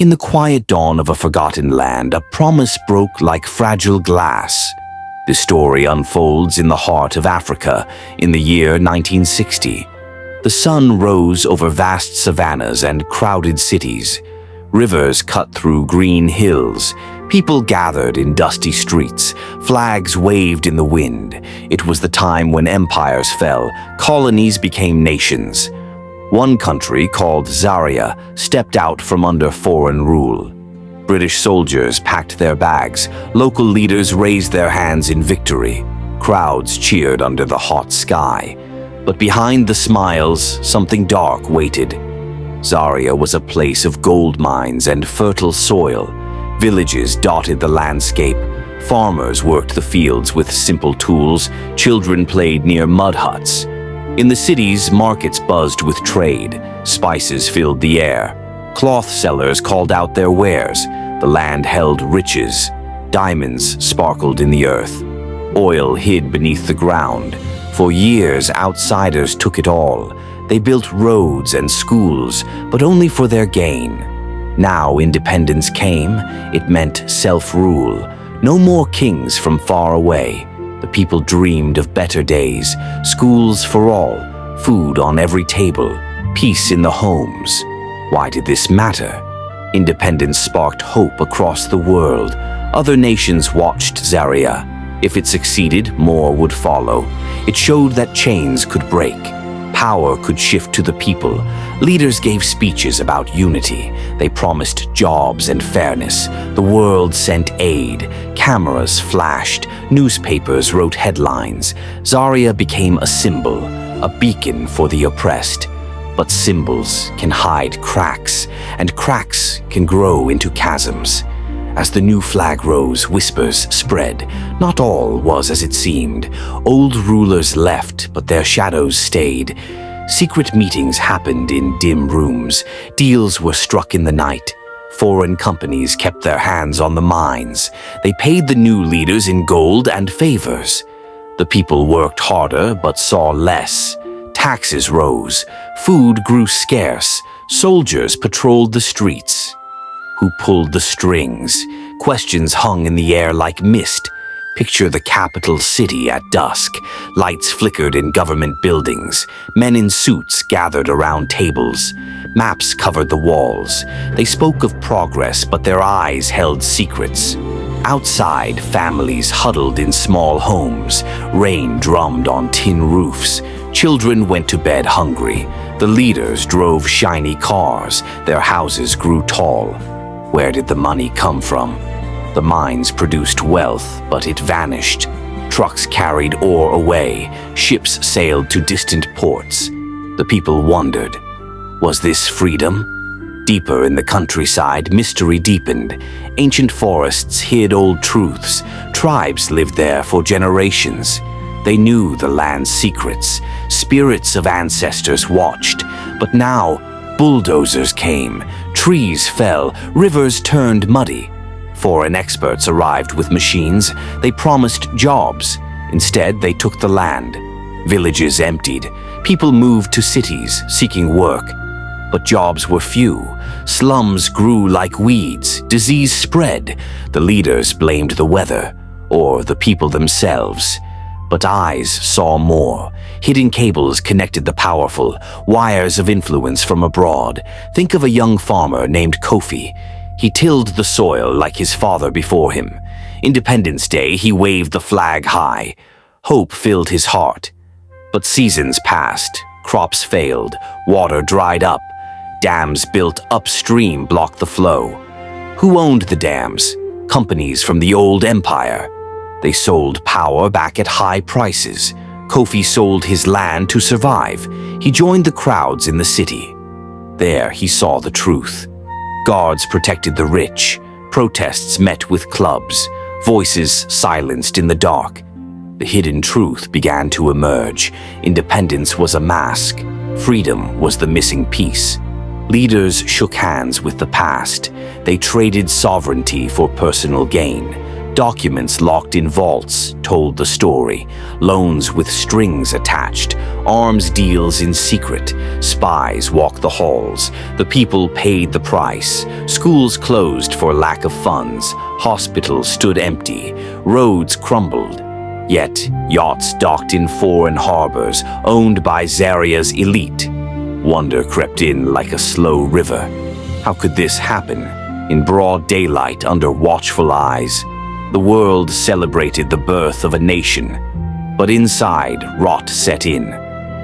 In the quiet dawn of a forgotten land, a promise broke like fragile glass. The story unfolds in the heart of Africa in the year 1960. The sun rose over vast savannas and crowded cities. Rivers cut through green hills. People gathered in dusty streets. Flags waved in the wind. It was the time when empires fell. Colonies became nations. One country, called Zaire, stepped out from under foreign rule. British soldiers packed their bags. Local leaders raised their hands in victory. Crowds cheered under the hot sky. But behind the smiles, something dark waited. Zaire was a place of gold mines and fertile soil. Villages dotted the landscape. Farmers worked the fields with simple tools. Children played near mud huts. In the cities, markets buzzed with trade. Spices filled the air. Cloth sellers called out their wares. The land held riches. Diamonds sparkled in the earth. Oil hid beneath the ground. For years, outsiders took it all. They built roads and schools, but only for their gain. Now independence came. It meant self-rule. No more kings from far away. The people dreamed of better days, schools for all, food on every table, peace in the homes. Why did this matter? Independence sparked hope across the world. Other nations watched Zaire. If it succeeded, more would follow. It showed that chains could break. Power could shift to the people. Leaders gave speeches about unity. They promised jobs and fairness. The world sent aid. Cameras flashed. Newspapers wrote headlines. Zaire became a symbol, a beacon for the oppressed. But symbols can hide cracks, and cracks can grow into chasms. As the new flag rose, whispers spread. Not all was as it seemed. Old rulers left, but their shadows stayed. Secret meetings happened in dim rooms. Deals were struck in the night. Foreign companies kept their hands on the mines. They paid the new leaders in gold and favors. The people worked harder, but saw less. Taxes rose. Food grew scarce. Soldiers patrolled the streets. Who pulled the strings? Questions hung in the air like mist. Picture the capital city at dusk. Lights flickered in government buildings. Men in suits gathered around tables. Maps covered the walls. They spoke of progress, but their eyes held secrets. Outside, families huddled in small homes. Rain drummed on tin roofs. Children went to bed hungry. The leaders drove shiny cars. Their houses grew tall. Where did the money come from? The mines produced wealth, but it vanished. Trucks carried ore away. Ships sailed to distant ports. The people wondered, was this freedom? Deeper in the countryside, mystery deepened. Ancient forests hid old truths. Tribes lived there for generations. They knew the land's secrets. Spirits of ancestors watched. But now, bulldozers came. Trees fell. Rivers turned muddy. Foreign experts arrived with machines. They promised jobs. Instead, they took the land. Villages emptied. People moved to cities, seeking work. But jobs were few. Slums grew like weeds. Disease spread. The leaders blamed the weather, or the people themselves. But eyes saw more. Hidden cables connected the powerful, wires of influence from abroad. Think of a young farmer named Kofi. He tilled the soil like his father before him. Independence Day, he waved the flag high. Hope filled his heart. But seasons passed. Crops failed. Water dried up. Dams built upstream blocked the flow. Who owned the dams? Companies from the old empire. They sold power back at high prices. Kofi sold his land to survive. He joined the crowds in the city. There he saw the truth. Guards protected the rich. Protests met with clubs. Voices silenced in the dark. The hidden truth began to emerge. Independence was a mask. Freedom was the missing piece. Leaders shook hands with the past. They traded sovereignty for personal gain. Documents locked in vaults told the story. Loans with strings attached, arms deals in secret, spies walked the halls. The people paid the price. Schools closed for lack of funds. Hospitals stood empty. Roads crumbled. Yet, yachts docked in foreign harbors, owned by Zaria's elite. Wonder crept in like a slow river. How could this happen? In broad daylight, under watchful eyes, the world celebrated the birth of a nation. But inside, rot set in.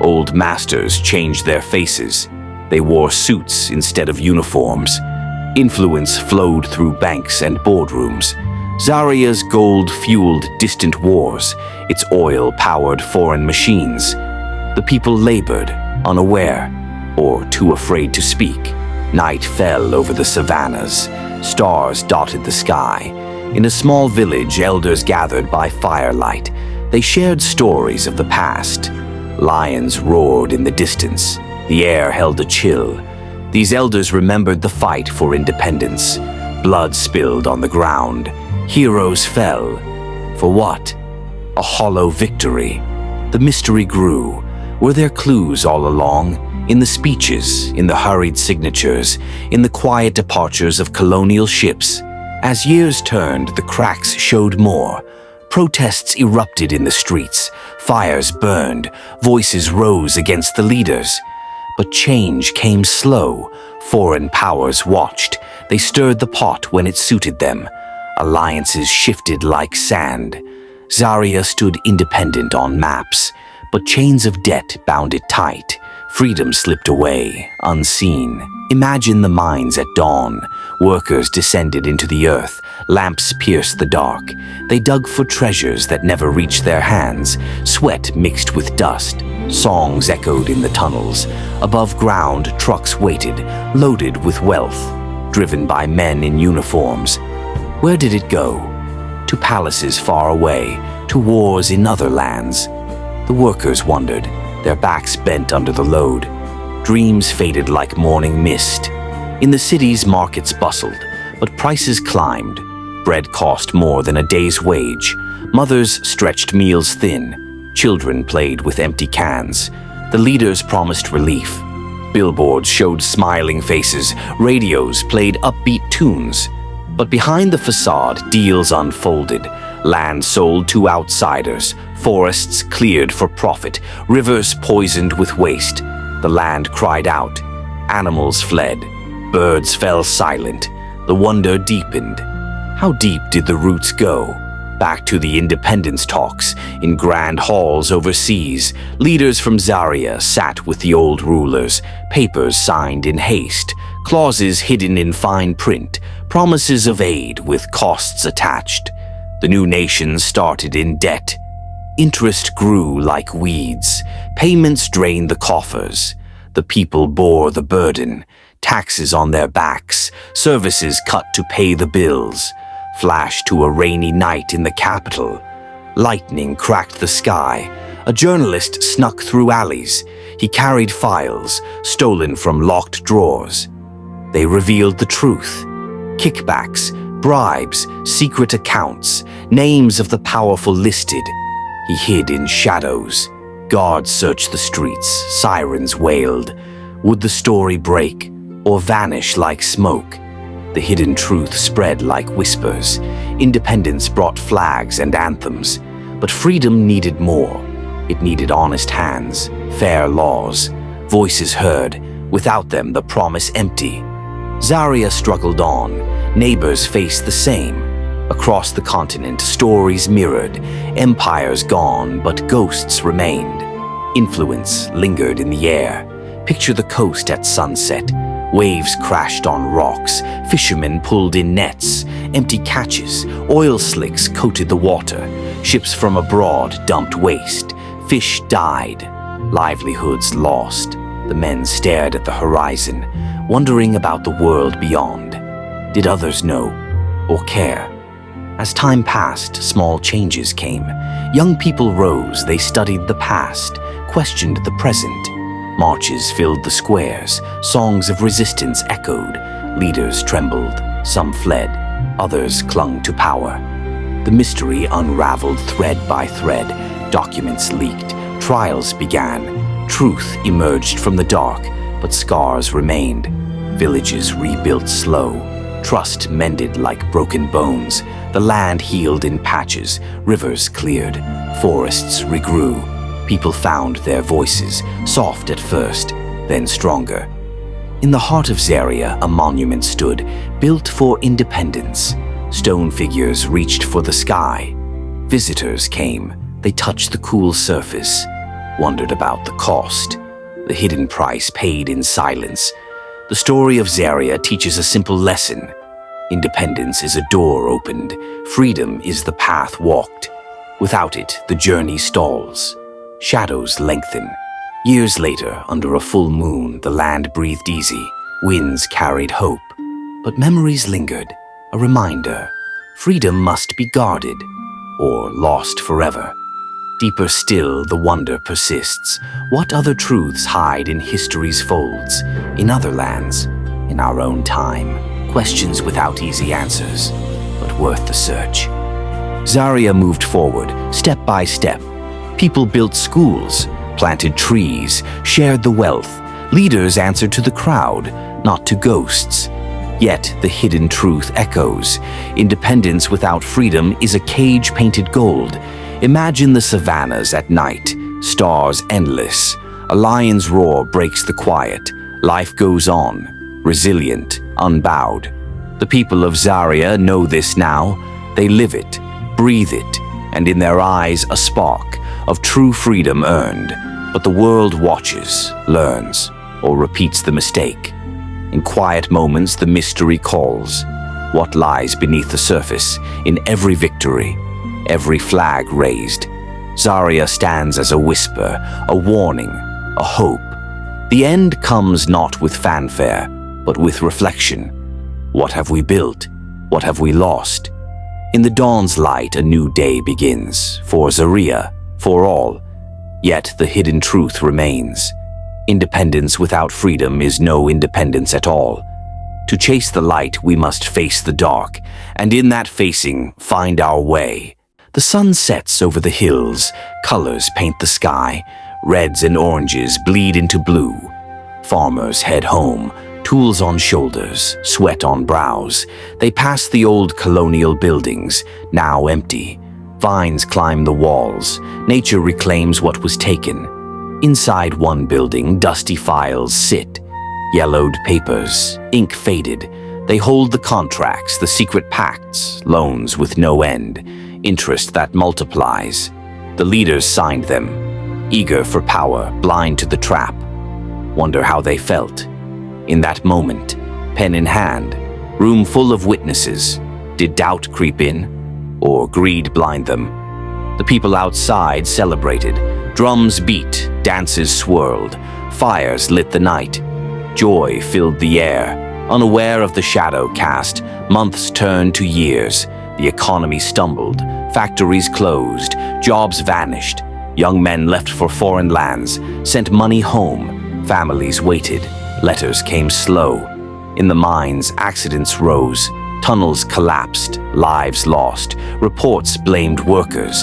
Old masters changed their faces. They wore suits instead of uniforms. Influence flowed through banks and boardrooms. Zaria's gold fueled distant wars. Its oil powered foreign machines. The people labored, unaware, or too afraid to speak. Night fell over the savannas. Stars dotted the sky. In a small village, elders gathered by firelight. They shared stories of the past. Lions roared in the distance. The air held a chill. These elders remembered the fight for independence. Blood spilled on the ground. Heroes fell. For what? A hollow victory. The mystery grew. Were there clues all along? In the speeches, in the hurried signatures, in the quiet departures of colonial ships. As years turned, the cracks showed more. Protests erupted in the streets. Fires burned. Voices rose against the leaders. But change came slow. Foreign powers watched. They stirred the pot when it suited them. Alliances shifted like sand. Zaria stood independent on maps, but chains of debt bound it tight. Freedom slipped away, unseen. Imagine the mines at dawn. Workers descended into the earth. Lamps pierced the dark. They dug for treasures that never reached their hands. Sweat mixed with dust. Songs echoed in the tunnels. Above ground, trucks waited, loaded with wealth, driven by men in uniforms. Where did it go? To palaces far away, to wars in other lands. The workers wondered, their backs bent under the load. Dreams faded like morning mist. In the cities, markets bustled, but prices climbed. Bread cost more than a day's wage. Mothers stretched meals thin. Children played with empty cans. The leaders promised relief. Billboards showed smiling faces. Radios played upbeat tunes. But behind the facade, deals unfolded. Land sold to outsiders. Forests cleared for profit. Rivers poisoned with waste. The land cried out. Animals fled. Birds fell silent. The wonder deepened. How deep did the roots go? Back to the independence talks, in grand halls overseas. Leaders from Zaria sat with the old rulers, papers signed in haste, clauses hidden in fine print, promises of aid with costs attached. The new nation started in debt. Interest grew like weeds. Payments drained the coffers. The people bore the burden. Taxes on their backs, services cut to pay the bills. Flash to a rainy night in the capital. Lightning cracked the sky. A journalist snuck through alleys. He carried files, stolen from locked drawers. They revealed the truth. Kickbacks, bribes, secret accounts, names of the powerful listed. He hid in shadows. Guards searched the streets, sirens wailed. Would the story break or vanish like smoke? The hidden truth spread like whispers. Independence brought flags and anthems. But freedom needed more. It needed honest hands, fair laws, voices heard. Without them, the promise empty. Zaria struggled on. Neighbors faced the same. Across the continent, stories mirrored. Empires gone, but ghosts remained. Influence lingered in the air. Picture the coast at sunset. Waves crashed on rocks. Fishermen pulled in nets. Empty catches, oil slicks coated the water. Ships from abroad dumped waste. Fish died. Livelihoods lost. The men stared at the horizon, wondering about the world beyond. Did others know or care? As time passed, small changes came. Young people rose, they studied the past, questioned the present. Marches filled the squares, songs of resistance echoed. Leaders trembled, some fled, others clung to power. The mystery unraveled thread by thread. Documents leaked. Trials began. Truth emerged from the dark, but scars remained. Villages rebuilt slow. Trust mended like broken bones. The land healed in patches. Rivers cleared. Forests regrew. People found their voices, soft at first, then stronger. In the heart of Zaria, a monument stood, built for independence. Stone figures reached for the sky. Visitors came. They touched the cool surface, wondered about the cost, the hidden price paid in silence. The story of Zaria teaches a simple lesson. Independence is a door opened. Freedom is the path walked. Without it, the journey stalls. Shadows lengthen. Years later, under a full moon, the land breathed easy. Winds carried hope. But memories lingered, a reminder. Freedom must be guarded, or lost forever. Deeper still, the wonder persists. What other truths hide in history's folds? In other lands, in our own time. Questions without easy answers, but worth the search. Zaria moved forward, step by step. People built schools, planted trees, shared the wealth. Leaders answered to the crowd, not to ghosts. Yet the hidden truth echoes. Independence without freedom is a cage painted gold. Imagine the savannas at night, stars endless. A lion's roar breaks the quiet. Life goes on, resilient, unbowed. The people of Zaria know this now. They live it, breathe it, and in their eyes a spark of true freedom earned. But the world watches, learns, or repeats the mistake. In quiet moments, the mystery calls. What lies beneath the surface in every victory, every flag raised? Zaria stands as a whisper, a warning, a hope. The end comes not with fanfare, but with reflection. What have we built? What have we lost? In the dawn's light, a new day begins, for Zaria, for all. Yet the hidden truth remains. Independence without freedom is no independence at all. To chase the light, we must face the dark, and in that facing, find our way. The sun sets over the hills, colors paint the sky, reds and oranges bleed into blue. Farmers head home, tools on shoulders, sweat on brows. They pass the old colonial buildings, now empty. Vines climb the walls. Nature reclaims what was taken. Inside one building, dusty files sit. Yellowed papers, ink faded. They hold the contracts, the secret pacts, loans with no end, interest that multiplies. The leaders signed them, eager for power, blind to the trap. Wonder how they felt. In that moment, pen in hand, room full of witnesses. Did doubt creep in? Or greed blind them? The people outside celebrated. Drums beat, dances swirled, fires lit the night. Joy filled the air. Unaware of the shadow cast, months turned to years. The economy stumbled, factories closed, jobs vanished. Young men left for foreign lands, sent money home. Families waited. Letters came slow. In the mines, accidents rose. Tunnels collapsed, lives lost. Reports blamed workers.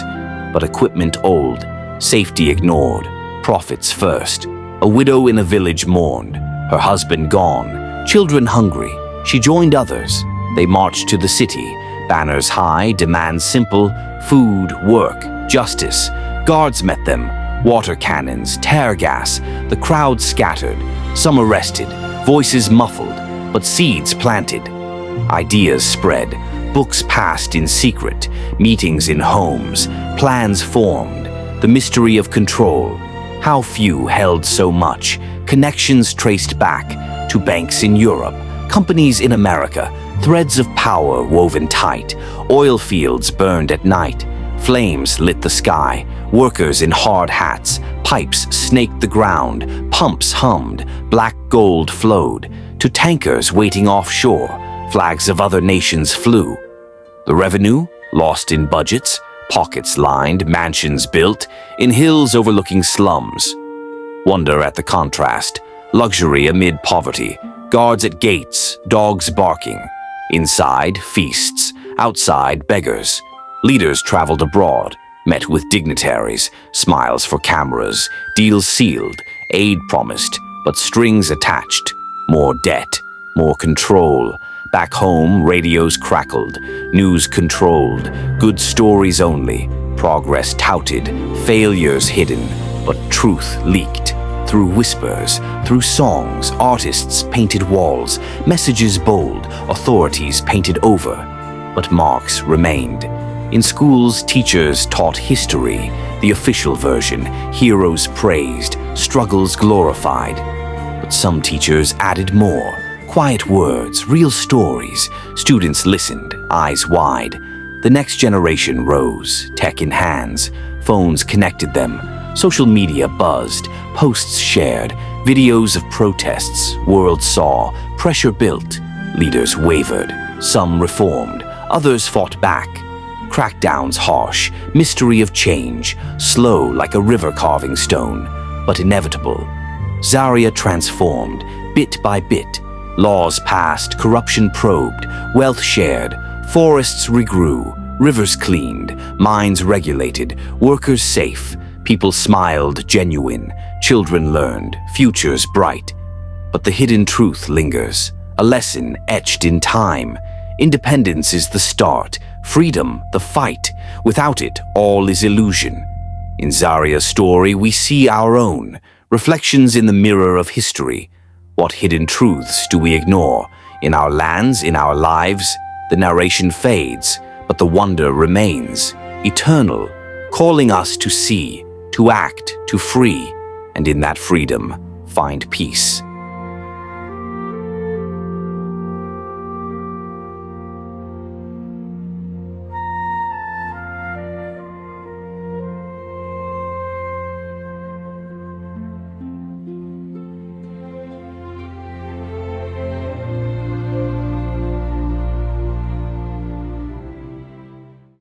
But equipment old, safety ignored, profits first. A widow in a village mourned, her husband gone, children hungry. She joined others. They marched to the city, banners high, demands simple: food, work, justice. Guards met them, water cannons, tear gas. The crowd scattered, some arrested, voices muffled, but seeds planted. Ideas spread, books passed in secret, meetings in homes, plans formed. The mystery of control. How few held so much. Connections traced back to banks in Europe, companies in America, threads of power woven tight. Oil fields burned at night. Flames lit the sky. Workers in hard hats. Pipes snaked the ground. Pumps hummed. Black gold flowed. To tankers waiting offshore, flags of other nations flew. The revenue, lost in budgets, pockets lined, mansions built, in hills overlooking slums. Wonder at the contrast, luxury amid poverty, guards at gates, dogs barking. Inside, feasts, outside, beggars. Leaders traveled abroad, met with dignitaries, smiles for cameras, deals sealed, aid promised, but strings attached. More debt, more control. Back home, radios crackled, news controlled, good stories only, progress touted, failures hidden, but truth leaked. Through whispers, through songs, artists painted walls, messages bold, authorities painted over. But marks remained. In schools, teachers taught history, the official version, heroes praised, struggles glorified. But some teachers added more. Quiet words, real stories. Students listened, eyes wide. The next generation rose, tech in hands. Phones connected them. Social media buzzed, posts shared, videos of protests, world saw, pressure built. Leaders wavered, some reformed, others fought back. Crackdowns harsh, mystery of change, slow like a river carving stone, but inevitable. Zaria transformed, bit by bit. Laws passed, corruption probed, wealth shared, forests regrew, rivers cleaned, mines regulated, workers safe, people smiled genuine, children learned, futures bright. But the hidden truth lingers, a lesson etched in time. Independence is the start, freedom the fight. Without it, all is illusion. In Zaria's story, we see our own, reflections in the mirror of history. What hidden truths do we ignore? In our lands, in our lives, the narration fades, but the wonder remains, eternal, calling us to see, to act, to free, and in that freedom, find peace.